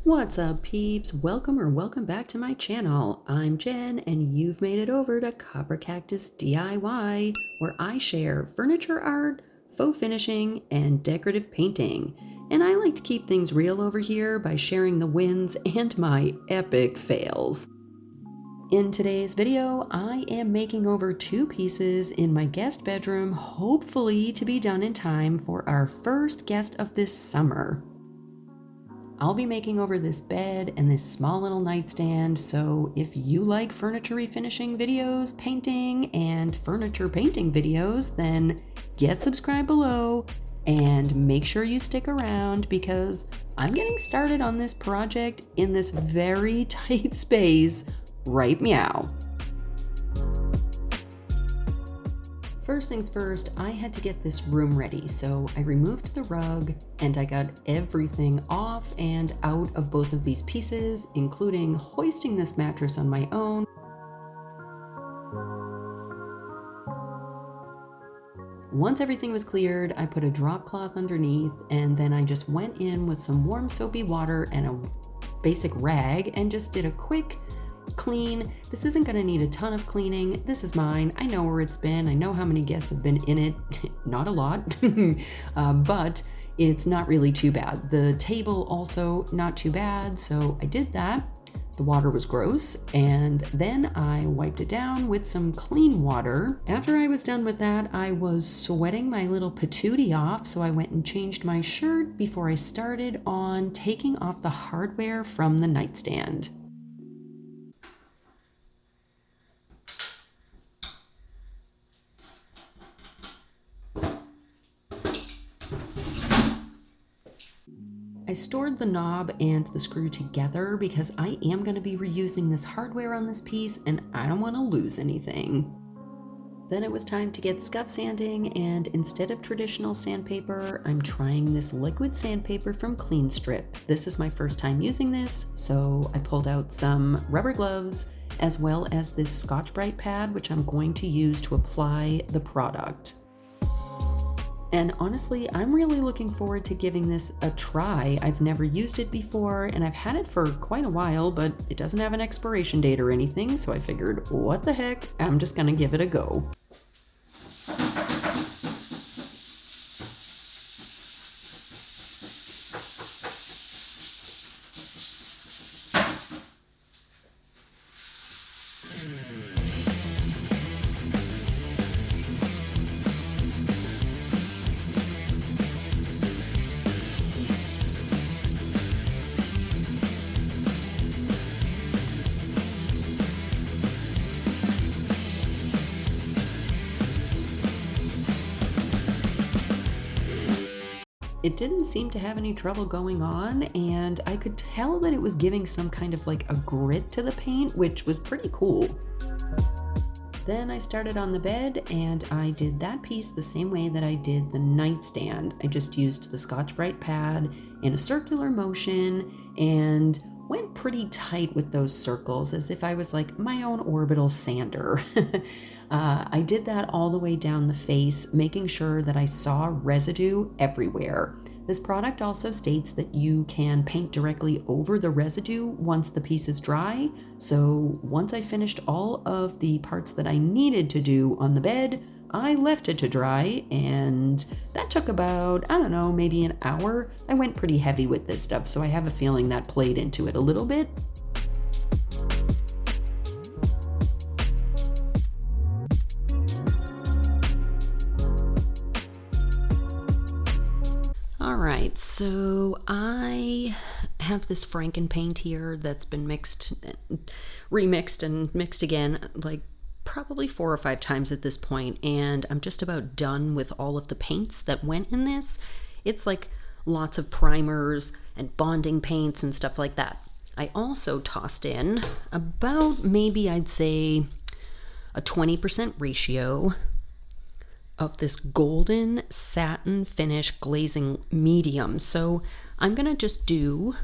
What's up, peeps? Welcome back to my channel. I'm Jen, and you've made it over to Copper Cactus DIY, where I share furniture art, faux finishing, and decorative painting. And I like to keep things real over here by sharing the wins and my epic fails. In today's video, I am making over 2 pieces in my guest bedroom, hopefully to be done in time for our first guest of this summer. I'll be making over this bed and this small little nightstand, so if you like furniture refinishing videos, painting, and furniture painting videos, then get subscribed below and make sure you stick around because I'm getting started on this project in this very tight space right meow. First things first, I had to get this room ready, so I removed the rug and I got everything off and out of both of these pieces, including hoisting this mattress on my own. Once everything was cleared, I put a drop cloth underneath, and then I just went in with some warm soapy water and a basic rag and just did a quick clean. This isn't going to need a ton of cleaning. This is mine. I know where it's been. I know how many guests have been in it. Not a lot, but it's not really too bad. The table also not too bad, so I did that. The water was gross, and then I wiped it down with some clean water. After I was done with that, I was sweating my little patootie off, so I went and changed my shirt before I started on taking off the hardware from the nightstand. I stored the knob and the screw together because I am going to be reusing this hardware on this piece and I don't want to lose anything. Then it was time to get scuff sanding, and instead of traditional sandpaper, I'm trying this liquid sandpaper from Clean Strip. This is my first time using this, so I pulled out some rubber gloves as well as this Scotch-Brite pad, which I'm going to use to apply the product. And honestly, I'm really looking forward to giving this a try. I've never used it before, and I've had it for quite a while, but it doesn't have an expiration date or anything, so I figured, what the heck, I'm just gonna give it a go. It didn't seem to have any trouble going on, and I could tell that it was giving some kind of like a grit to the paint, which was pretty cool. Then I started on the bed, and I did that piece the same way that I did the nightstand. I just used the Scotch-Brite pad in a circular motion and went pretty tight with those circles as if I was like my own orbital sander. I did that all the way down the face, making sure that I saw residue everywhere. This product also states that you can paint directly over the residue once the piece is dry. So once I finished all of the parts that I needed to do on the bed, I left it to dry, and that took about, I don't know, maybe an hour. I went pretty heavy with this stuff, so I have a feeling that played into it a little bit. Alright, so I have this Franken paint here that's been remixed and mixed again, like probably 4 or 5 times at this point, and I'm just about done with all of the paints that went in this. It's like lots of primers and bonding paints and stuff like that. I also tossed in about, maybe I'd say, a 20% ratio of this golden satin finish glazing medium. So I'm gonna just do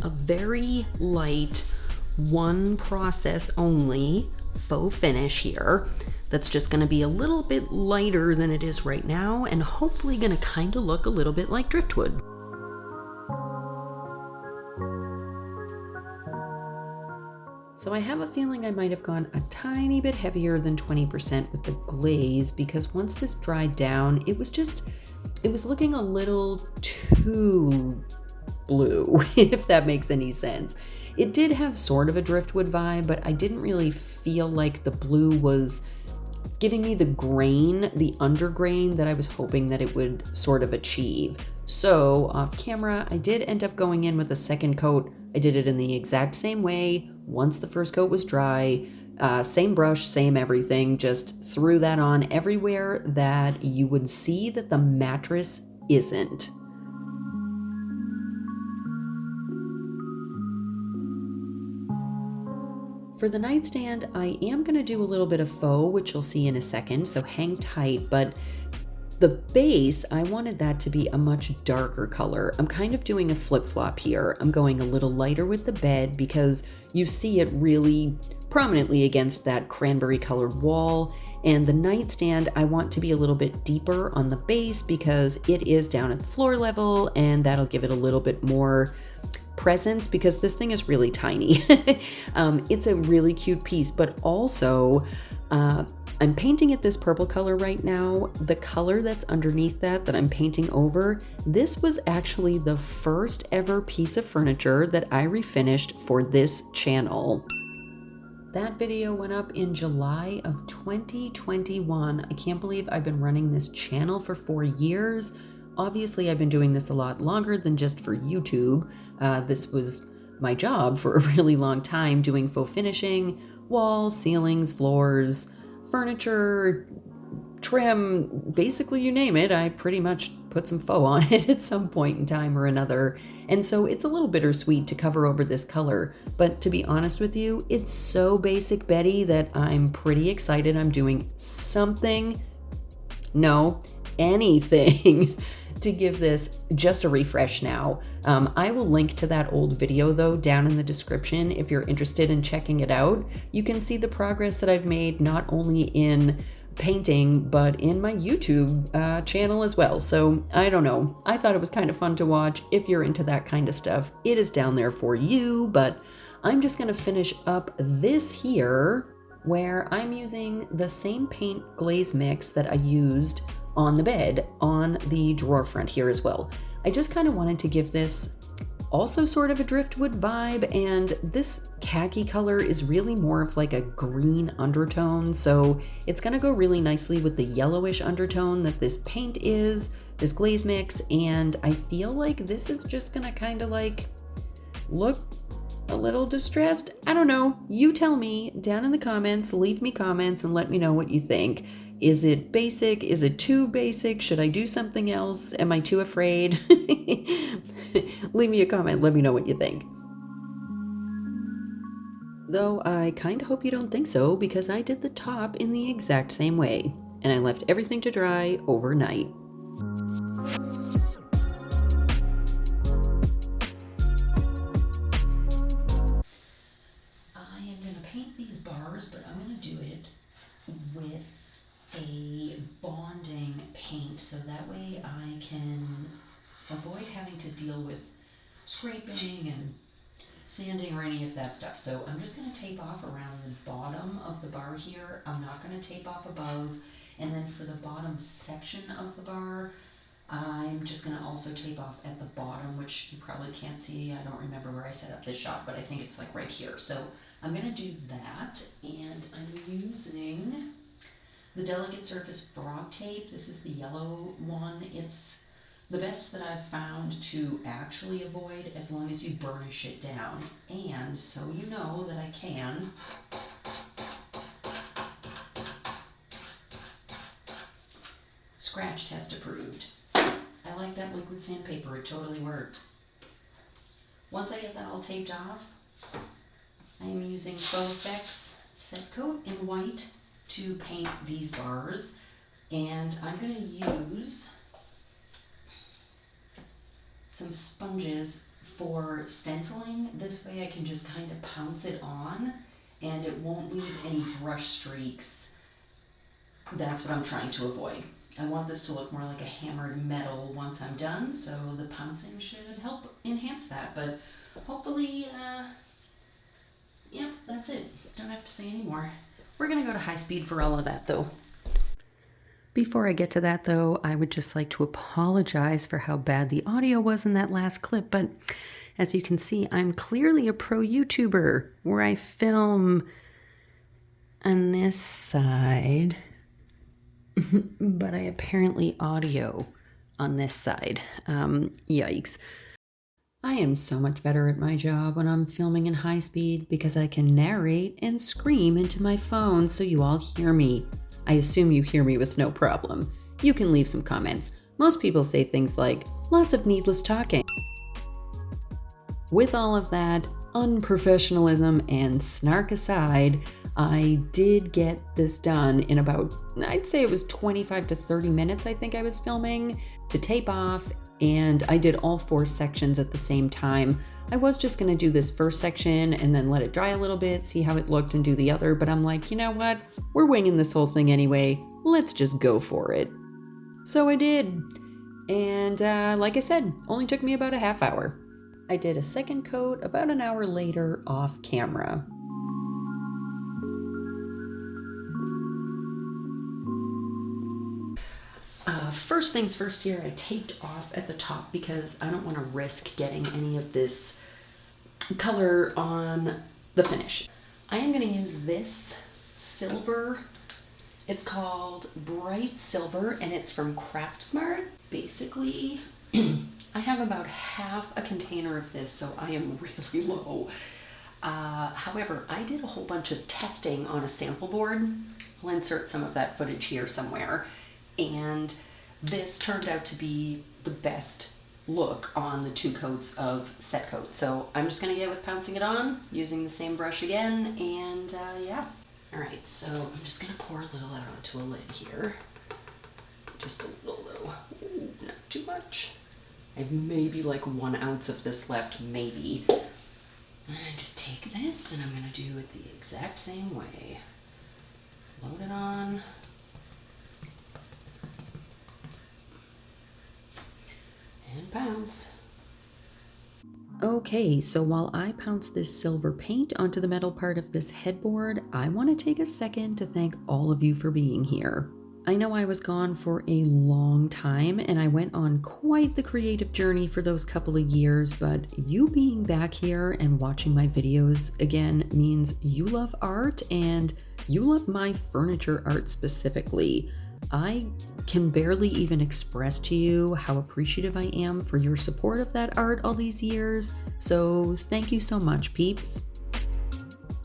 a very light, one process only faux finish here that's just gonna be a little bit lighter than it is right now, and hopefully gonna kind of look a little bit like driftwood. So I have a feeling I might have gone a tiny bit heavier than 20% with the glaze, because once this dried down, it was looking a little too blue, if that makes any sense. It did have sort of a driftwood vibe, but I didn't really feel like the blue was giving me the grain, the undergrain that I was hoping that it would sort of achieve. So off camera, I did end up going in with a second coat. I did it in the exact same way. Once the first coat was dry, same brush, same everything, just threw that on everywhere that you would see that the mattress isn't. For the nightstand, I am going to do a little bit of faux, which you'll see in a second, so hang tight, but the base, I wanted that to be a much darker color. I'm kind of doing a flip-flop here. I'm going a little lighter with the bed because you see it really prominently against that cranberry colored wall, and the nightstand, I want to be a little bit deeper on the base because it is down at the floor level, and that'll give it a little bit more presence because this thing is really tiny. It's a really cute piece, but also I'm painting it this purple color right now. The color that's underneath that I'm painting over, this was actually the first ever piece of furniture that I refinished for this channel. That video went up in July of 2021. I can't believe I've been running this channel for 4 years. Obviously, I've been doing this a lot longer than just for YouTube. This was my job for a really long time, doing faux finishing, walls, ceilings, floors, furniture, trim, basically you name it. I pretty much put some faux on it at some point in time or another. And so it's a little bittersweet to cover over this color. But to be honest with you, it's so basic Betty that I'm pretty excited I'm doing something, no, anything to give this just a refresh now. I will link to that old video though down in the description if you're interested in checking it out. You can see the progress that I've made not only in painting but in my YouTube channel as well. So I don't know, I thought it was kind of fun to watch. If you're into that kind of stuff, it is down there for you, but I'm just gonna finish up this here where I'm using the same paint glaze mix that I used on the bed on the drawer front here as well. I just kind of wanted to give this also sort of a driftwood vibe, and this khaki color is really more of like a green undertone, so it's gonna go really nicely with the yellowish undertone that this paint is, this glaze mix, and I feel like this is just gonna kind of like look a little distressed. I don't know, you tell me down in the comments, leave me comments and let me know what you think. Is it basic? Is it too basic? Should I do something else? Am I too afraid? Leave me a comment. Let me know what you think. Though I kind of hope you don't think so, because I did the top in the exact same way, and I left everything to dry overnight. I am going to paint these bars, but I'm going to do it with a bonding paint so that way I can avoid having to deal with scraping and sanding or any of that stuff. So I'm just going to tape off around the bottom of the bar here. I'm not going to tape off above, and then for the bottom section of the bar I'm just going to also tape off at the bottom, which you probably can't see. I don't remember where I set up this shot, but I think it's like right here. So I'm going to do that, and I'm using the Delicate Surface Frog Tape. This is the yellow one. It's the best that I've found to actually avoid as long as you burnish it down. And so you know that I can scratch test approved. I like that liquid sandpaper, it totally worked. Once I get that all taped off, I am using FAUX Set Coat in white to paint these bars, and I'm going to use some sponges for stenciling. This way I can just kind of pounce it on and it won't leave any brush streaks. That's what I'm trying to avoid. I want this to look more like a hammered metal once I'm done, so the pouncing should help enhance that, but hopefully Yep, that's it. Don't have to say anymore. We're gonna go to high speed for all of that though. Before I get to that though, I would just like to apologize for how bad the audio was in that last clip, but as you can see, I'm clearly a pro YouTuber where I film on this side, but I apparently audio on this side. Yikes. I am so much better at my job when I'm filming in high speed because I can narrate and scream into my phone so you all hear me. I assume you hear me with no problem. You can leave some comments. Most people say things like, lots of needless talking. With all of that unprofessionalism and snark aside, I did get this done in about, I'd say it was 25 to 30 minutes I think I was filming to tape off, and I did all 4 sections at the same time. I was just gonna do this first section and then let it dry a little bit, see how it looked and do the other, but I'm like, you know what? We're winging this whole thing anyway. Let's just go for it. So I did. And like I said, only took me about a half hour. I did a second coat about an hour later off camera. First things first here, I taped off at the top because I don't want to risk getting any of this color on the finish. I am going to use this silver. It's called Bright Silver and it's from Craftsmart. Basically, I have about half a container of this, so I am really low. However, I did a whole bunch of testing on a sample board. I'll insert some of that footage here somewhere. And this turned out to be the best look on the 2 coats of set coat. So I'm just gonna get with pouncing it on, using the same brush again, and yeah. All right, so I'm just gonna pour a little out onto a lid here. Just a little though, ooh, not too much. I have maybe like 1 ounce of this left, maybe. And I just take this and I'm gonna do it the exact same way. Load it on. And pounce. Okay, so while I pounce this silver paint onto the metal part of this headboard, I want to take a second to thank all of you for being here. I know I was gone for a long time and I went on quite the creative journey for those couple of years, but you being back here and watching my videos again means you love art and you love my furniture art specifically. I can barely even express to you how appreciative I am for your support of that art all these years, so thank you so much, peeps.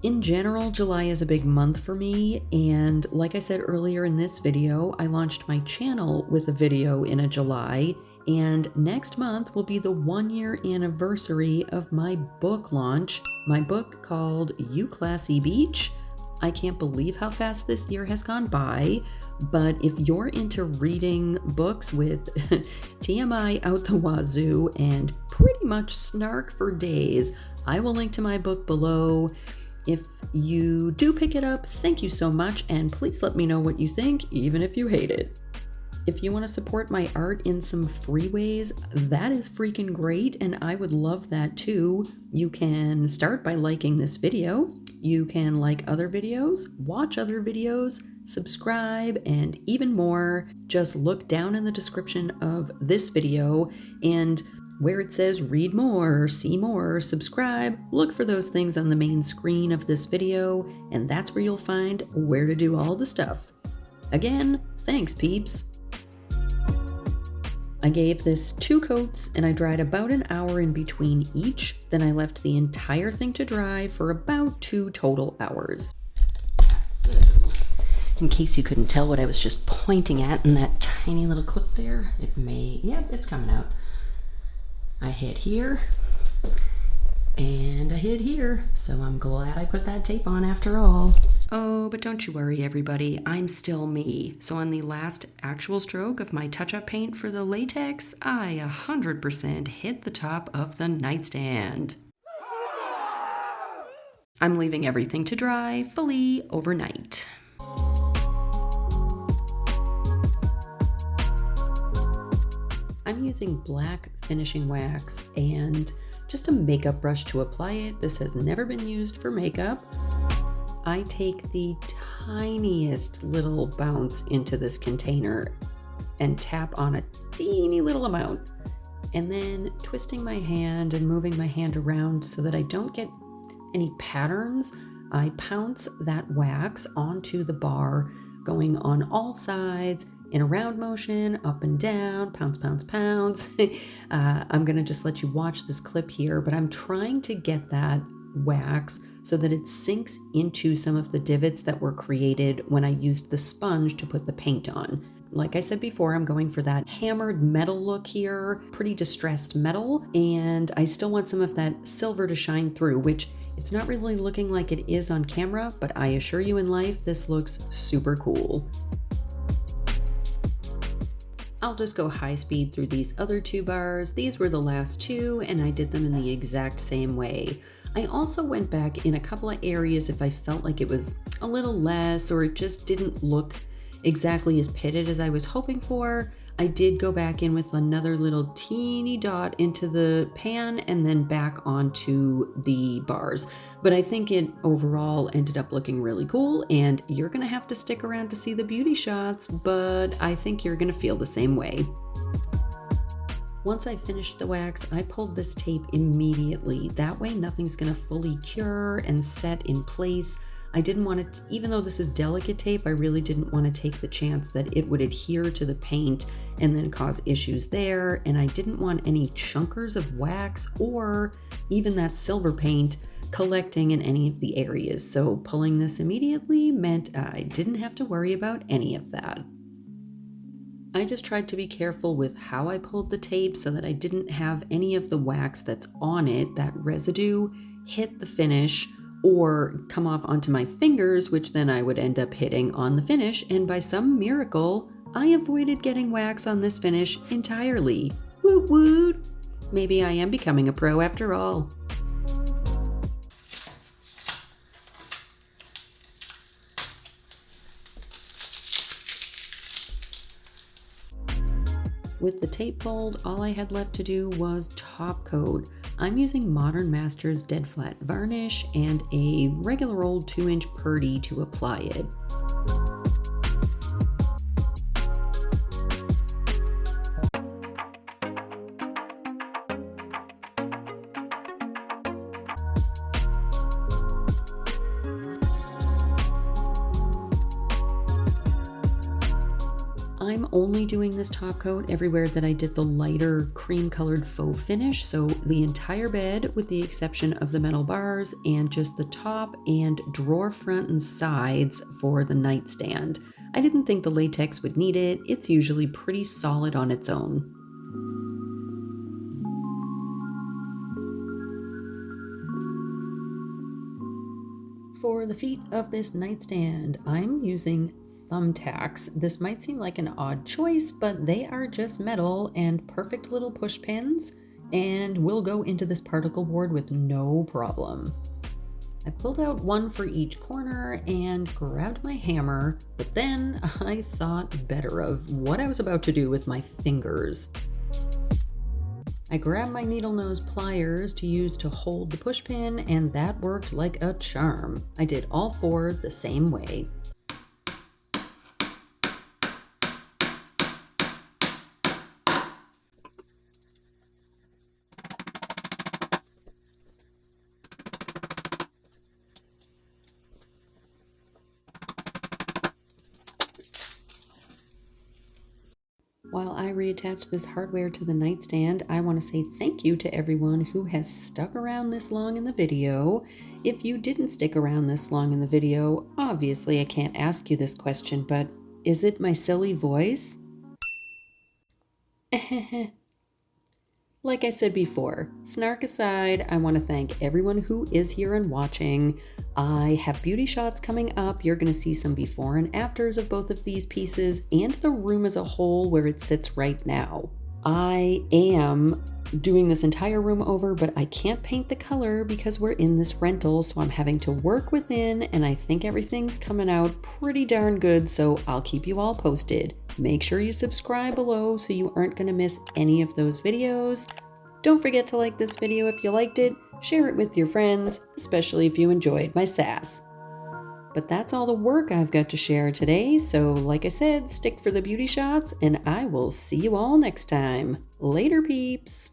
In general, July is a big month for me, and like I said earlier in this video, I launched my channel with a video in July, and next month will be the 1-year anniversary of my book launch, my book called You Classy Beach. I can't believe how fast this year has gone by, but if you're into reading books with TMI out the wazoo and pretty much snark for days, I will link to my book below. If you do pick it up, thank you so much, and please let me know what you think, even if you hate it. If you want to support my art in some free ways, that is freaking great, and I would love that too. You can start by liking this video. You can like other videos, watch other videos, subscribe, and even more. Just look down in the description of this video, and where it says read more, see more, subscribe, look for those things on the main screen of this video, and that's where you'll find where to do all the stuff. Again, thanks peeps. I gave this 2 coats and I dried about an hour in between each, then I left the entire thing to dry for about 2 total hours. So, in case you couldn't tell what I was just pointing at in that tiny little clip there, it may, yep, it's coming out. I hit here, and I hit here, so I'm glad I put that tape on after all. Oh, but don't you worry everybody, I'm still me. So on the last actual stroke of my touch-up paint for the latex, I 100% hit the top of the nightstand. I'm leaving everything to dry fully overnight. I'm using black finishing wax and just a makeup brush to apply it. This has never been used for makeup. I take the tiniest little bounce into this container and tap on a teeny little amount. And then twisting my hand and moving my hand around so that I don't get any patterns, I pounce that wax onto the bar, going on all sides in a round motion, up and down, pounce, pounce, pounce. I'm gonna just let you watch this clip here, but I'm trying to get that wax so that it sinks into some of the divots that were created when I used the sponge to put the paint on. Like I said before, I'm going for that hammered metal look here, pretty distressed metal, and I still want some of that silver to shine through, which it's not really looking like it is on camera, but I assure you in life, this looks super cool. I'll just go high speed through these other two bars. These were the last two, and I did them in the exact same way. I also went back in a couple of areas if I felt like it was a little less or it just didn't look exactly as pitted as I was hoping for. I did go back in with another little teeny dot into the pan and then back onto the bars. But I think it overall ended up looking really cool, and you're gonna have to stick around to see the beauty shots, but I think you're gonna feel the same way. Once I finished the wax, I pulled this tape immediately. That way nothing's gonna fully cure and set in place. I didn't want it, even though this is delicate tape, I really didn't want to take the chance that it would adhere to the paint and then cause issues there. And I didn't want any chunkers of wax or even that silver paint collecting in any of the areas. So pulling this immediately meant I didn't have to worry about any of that. I just tried to be careful with how I pulled the tape so that I didn't have any of the wax that's on it, that residue, hit the finish or come off onto my fingers, which then I would end up hitting on the finish, and by some miracle, I avoided getting wax on this finish entirely. Woot woot! Maybe I am becoming a pro after all. With the tape pulled, all I had left to do was top coat. I'm using Modern Masters Dead Flat Varnish and a regular old 2-inch Purdy to apply it. I'm only doing this top coat everywhere that I did the lighter cream colored faux finish, so the entire bed with the exception of the metal bars and just the top and drawer front and sides for the nightstand. I didn't think the latex would need it. It's usually pretty solid on its own. For the feet of this nightstand, I'm using thumbtacks. This might seem like an odd choice, but they are just metal and perfect little push pins and will go into this particle board with no problem. I pulled out one for each corner and grabbed my hammer, but then I thought better of what I was about to do with my fingers. I grabbed my needle nose pliers to use to hold the push pin, and that worked like a charm. I did all four the same way. While I reattach this hardware to the nightstand, I want to say thank you to everyone who has stuck around this long in the video. If you didn't stick around this long in the video, obviously I can't ask you this question, but is it my silly voice? Like I said before, snark aside, I want to thank everyone who is here and watching. I have beauty shots coming up. You're going to see some before and afters of both of these pieces and the room as a whole where it sits right now. I am doing this entire room over, but I can't paint the color because we're in this rental, so I'm having to work within, and I think everything's coming out pretty darn good, so I'll keep you all posted. Make sure you subscribe below so you aren't going to miss any of those videos. Don't forget to like this video if you liked it, share it with your friends, especially if you enjoyed my sass. But that's all the work I've got to share today, so like I said, stick for the beauty shots, and I will see you all next time. Later, peeps!